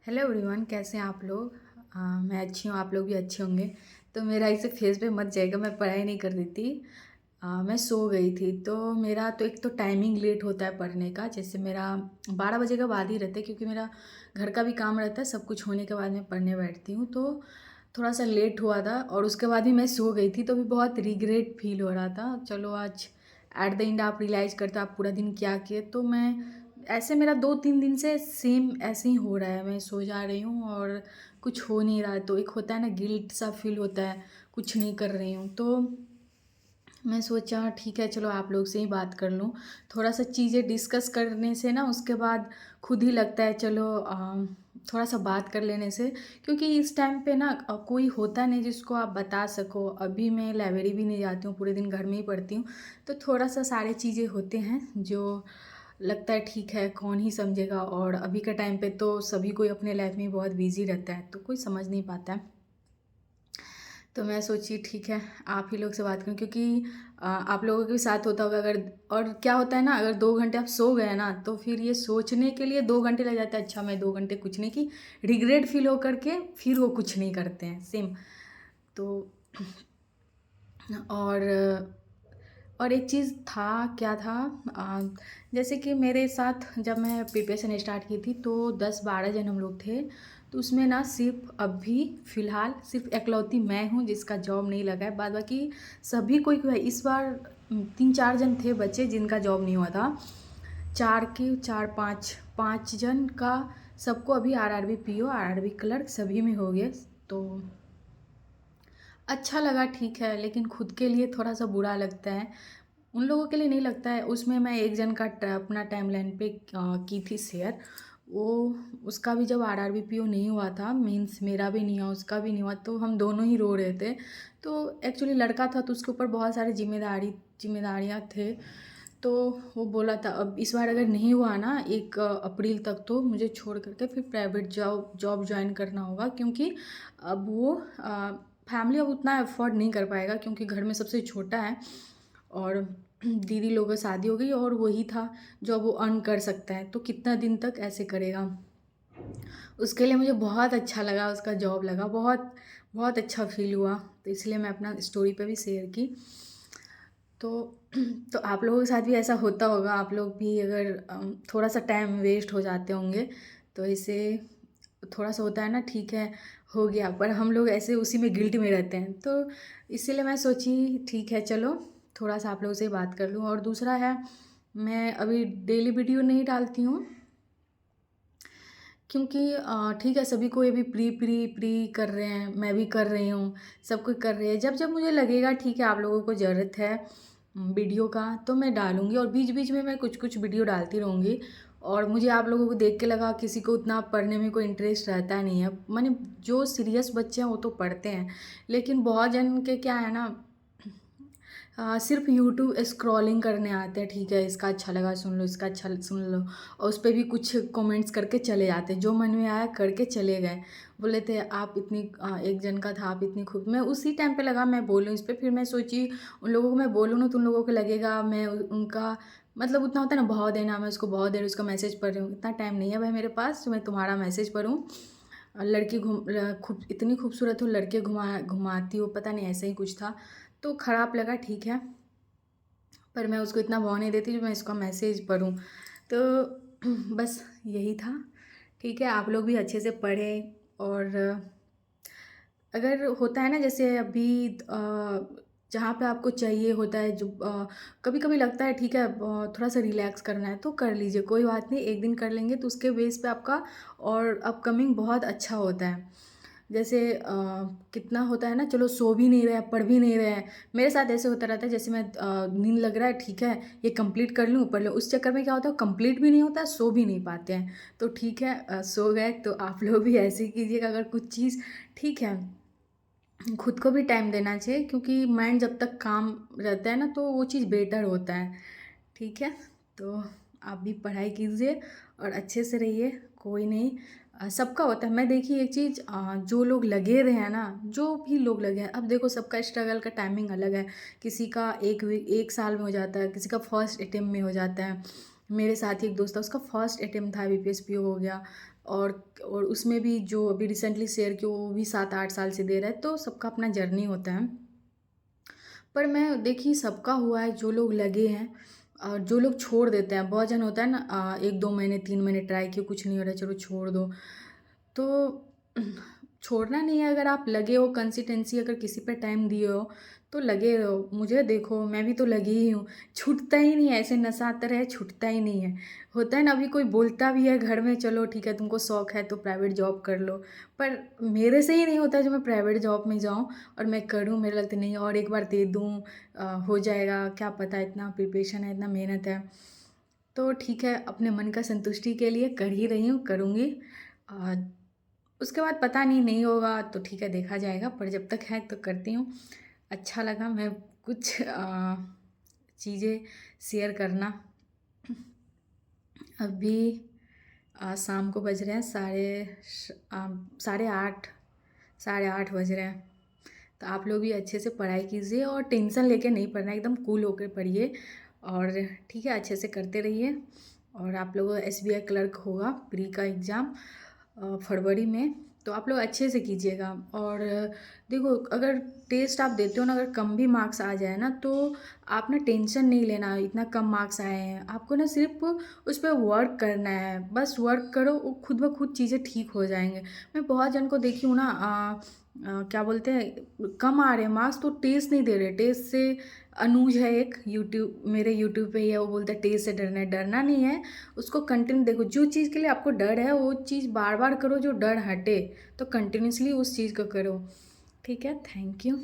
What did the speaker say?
Hello everyone, कैसे हैं आप लोग। मैं अच्छी हूँ, आप लोग भी अच्छे होंगे। तो मेरा इसे फेस पे मत जाएगा, मैं पढ़ाई नहीं कर रही थी। मैं सो गई थी। तो मेरा तो एक तो टाइमिंग लेट होता है पढ़ने का, जैसे मेरा 12 बजे के बाद ही रहता है, क्योंकि मेरा घर का भी काम रहता है। सब कुछ होने के बाद मैं पढ़ने बैठती हूँ, तो थोड़ा सा लेट हुआ था और उसके बाद भी मैं सो गई थी। तो भी बहुत रिग्रेट फील हो रहा था। चलो आज एट द एंड आप रियलाइज़ करते हो आप पूरा दिन क्या किए। तो मैं ऐसे मेरा 2-3 दिन से सेम ऐसे ही हो रहा है। मैं सो जा रही हूँ और कुछ हो नहीं रहा है। तो एक होता है ना, गिल्ट सा फील होता है कुछ नहीं कर रही हूँ। तो मैं सोचा ठीक है, चलो आप लोग से ही बात कर लूँ। थोड़ा सा चीज़ें डिस्कस करने से ना, उसके बाद खुद ही लगता है चलो थोड़ा सा बात कर लेने से। क्योंकि इस टाइम पे ना कोई होता नहीं जिसको आप बता सको। अभी मैं लाइब्रेरी भी नहीं जाती हूँ, पूरे दिन घर में ही पढ़ती हूँ। तो थोड़ा सा सारे चीज़ें होते हैं जो लगता है ठीक है, कौन ही समझेगा। और अभी के टाइम पे तो सभी कोई अपने लाइफ में बहुत बिजी रहता है, तो कोई समझ नहीं पाता है। तो मैं सोची ठीक है, आप ही लोग से बात करूं, क्योंकि आप लोगों के साथ होता होगा अगर। और क्या होता है ना, अगर 2 घंटे आप सो गए ना, तो फिर ये सोचने के लिए 2 घंटे लग जाता है। अच्छा मैं 2 घंटे कुछ नहीं की, रिग्रेट फील हो करके फिर वो कुछ नहीं करते हैं सेम। तो और और एक चीज़ था, क्या था, आ, जैसे कि मेरे साथ जब मैं प्रिपरेशन स्टार्ट की थी तो 10-12 जन हम लोग थे। तो उसमें ना सिर्फ अभी फ़िलहाल सिर्फ एकलौती मैं हूँ जिसका जॉब नहीं लगा है। बाद बाकी सभी कोई कोई इस बार 3-4 जन थे बच्चे जिनका जॉब नहीं हुआ था। चार के चार पाँच 5 जन का सबको अभी आरआरबी पीओ आरआरबी क्लर्क सभी में हो गए। तो अच्छा लगा, ठीक है, लेकिन खुद के लिए थोड़ा सा बुरा लगता है। उन लोगों के लिए नहीं लगता है। उसमें मैं एक जन का अपना टाइमलाइन पे की थी शेयर। वो उसका भी जब आरआरबी पीओ नहीं हुआ था, मीन्स मेरा भी नहीं हुआ उसका भी नहीं हुआ, तो हम दोनों ही रो रहे थे। तो एक्चुअली लड़का था तो उसके ऊपर बहुत सारी जिम्मेदारियाँ थे। तो वो बोला था अब इस बार अगर नहीं हुआ ना 1 अप्रैल तक, तो मुझे छोड़ करके फिर प्राइवेट जॉब ज्वाइन करना होगा। क्योंकि अब वो फैमिली अब उतना अफोर्ड नहीं कर पाएगा, क्योंकि घर में सबसे छोटा है। और दीदी लोगों की शादी हो गई और वही था जो अब वो अर्न कर सकता है। तो कितना दिन तक ऐसे करेगा। उसके लिए मुझे बहुत अच्छा लगा, उसका जॉब लगा, बहुत बहुत अच्छा फील हुआ। तो इसलिए मैं अपना स्टोरी पे भी शेयर की। तो तो आप लोगों के साथ भी ऐसा होता होगा। आप लोग भी अगर थोड़ा सा टाइम वेस्ट हो जाते होंगे, तो इसे थोड़ा सा होता है ना, ठीक है हो गया, पर हम लोग ऐसे उसी में गिल्ट में रहते हैं। तो इसीलिए मैं सोची ठीक है चलो थोड़ा सा आप लोगों से बात कर लूँ। और दूसरा है, मैं अभी डेली वीडियो नहीं डालती हूँ, क्योंकि ठीक है सभी को ये भी प्री प्री प्री कर रहे हैं, मैं भी कर रही हूँ, सब कोई कर रहे हैं। जब जब मुझे लगेगा ठीक है आप लोगों को ज़रूरत है वीडियो का, तो मैं डालूँगी। और बीच बीच में मैं कुछ कुछ वीडियो डालती रहूँगी। और मुझे आप लोगों को देख के लगा किसी को उतना पढ़ने में कोई इंटरेस्ट रहता नहीं है। माने जो सीरियस बच्चे हैं वो तो पढ़ते हैं, लेकिन बहुत जन के क्या है ना, सिर्फ यूट्यूब स्क्रॉलिंग करने आते हैं। ठीक है इसका अच्छा लगा सुन लो, इसका अच्छा सुन लो, और उस पर भी कुछ कमेंट्स करके चले जाते हैं, जो मन में आया करके चले गए। बोले थे आप इतनी एक जन का था, आप इतनी खूब। मैं उसी टाइम पे लगा मैं बोलूँ इस पर। फिर मैं सोची उन लोगों को मैं बोलूँ ना तो उन लोगों को लगेगा मैं उनका मतलब उतना होता है ना भाव देना, मैं उसको बहुत देर उसका मैसेज पढ़ रही हूँ। इतना टाइम नहीं है भाई मेरे पास, तो मैं तुम्हारा मैसेज पढ़ूँ। लड़की इतनी खूबसूरत हो, लड़के घुमाती हो, पता नहीं ऐसा ही कुछ था। तो ख़राब लगा, ठीक है, पर मैं उसको इतना भाव नहीं देती जो मैं इसका मैसेज पढूँ। तो बस यही था। ठीक है आप लोग भी अच्छे से पढ़ें। और अगर होता है ना जैसे अभी जहाँ पे आपको चाहिए होता है जो कभी कभी लगता है ठीक है थोड़ा सा रिलैक्स करना है तो कर लीजिए, कोई बात नहीं, एक दिन कर लेंगे तो उसके बेस पे आपका और अपकमिंग बहुत अच्छा होता है। जैसे कितना होता है ना, चलो सो भी नहीं रहे हैं पढ़ भी नहीं रहे हैं। मेरे साथ ऐसे होता रहता है, जैसे मैं नींद लग रहा है ठीक है ये कंप्लीट कर लूँ पढ़ लूँ, उस चक्कर में क्या होता है कंप्लीट भी नहीं होता, सो भी नहीं पाते हैं। तो ठीक है सो गए, तो आप लोग भी ऐसे ही कीजिएगा अगर कुछ चीज़। ठीक है खुद को भी टाइम देना चाहिए, क्योंकि माइंड जब तक काम रहता है ना तो वो चीज़ बेटर होता है। ठीक है, तो आप भी पढ़ाई कीजिए और अच्छे से रहिए। कोई नहीं सबका होता है। मैं देखिए एक चीज़ जो लोग लगे रहे हैं ना, जो भी लोग लगे हैं, अब देखो सबका स्ट्रगल का टाइमिंग अलग है। किसी का 1 साल में हो जाता है, किसी का फर्स्ट अटेम्प्ट में हो जाता है। मेरे साथ ही एक दोस्त था, उसका फर्स्ट अटेम्प्ट था, बीपीएसपीओ हो गया। और उसमें भी जो अभी रिसेंटली शेयर किया वो भी 7-8 साल से दे रहा है, तो सबका अपना जर्नी होता है। पर मैं देखिए सबका हुआ है, जो लोग लगे हैं और जो लोग छोड़ देते हैं, बहुत जन होता है ना 1-2 महीने 3 महीने ट्राई किए, कुछ नहीं हो रहा, चलो छोड़ दो। तो छोड़ना नहीं है, अगर आप लगे हो कंसिस्टेंसी अगर किसी पे टाइम दिए हो तो लगे रहो। मुझे देखो मैं भी तो लगी ही हूँ, छूटता ही नहीं है, ऐसे नशा आता रहे छूटता ही नहीं है। होता है ना, अभी कोई बोलता भी है घर में चलो ठीक है तुमको शौक है तो प्राइवेट जॉब कर लो, पर मेरे से ही नहीं होता जो मैं प्राइवेट जॉब में जाऊँ और मैं करूँ, मेरे लगता नहीं और एक बार दे दूँ हो जाएगा, क्या पता, इतना प्रिपरेशन है, इतना मेहनत है। तो ठीक है, अपने मन का संतुष्टि के लिए कर ही रही हूँ, करूँगी। अ, उसके बाद पता नहीं, नहीं होगा तो ठीक है देखा जाएगा, पर जब तक है तो करती हूँ। अच्छा लगा मैं कुछ चीज़ें शेयर करना। अभी शाम को बज रहे हैं साढ़े आठ, 8:30 बज रहे हैं। तो आप लोग भी अच्छे से पढ़ाई कीजिए और टेंशन लेके नहीं पढ़ना, एकदम कूल होकर पढ़िए और ठीक है अच्छे से करते रहिए। और आप लोगों का SBI क्लर्क होगा प्री का एग्ज़ाम फरवरी में, तो आप लोग अच्छे से कीजिएगा। और देखो अगर टेस्ट आप देते हो ना, अगर कम भी मार्क्स आ जाए ना तो आप ना टेंशन नहीं लेना, इतना कम मार्क्स आए हैं, आपको ना सिर्फ उस पर वर्क करना है, बस वर्क करो, वो खुद ब खुद चीज़ें ठीक हो जाएंगे। मैं बहुत जन को देखी हूँ ना क्या बोलते हैं कम आ रहे मार्क्स तो टेस्ट नहीं दे रहे। टेस्ट से अनुज है एक मेरे यूट्यूब पे ही है, वो बोलता है टेस्ट से डरना है, डरना नहीं है, उसको कंटिन्यू देखो, जो चीज़ के लिए आपको डर है वो चीज़ बार बार करो, जो डर हटे तो कंटिन्यूसली उस चीज़ को करो। ठीक है, थैंक यू।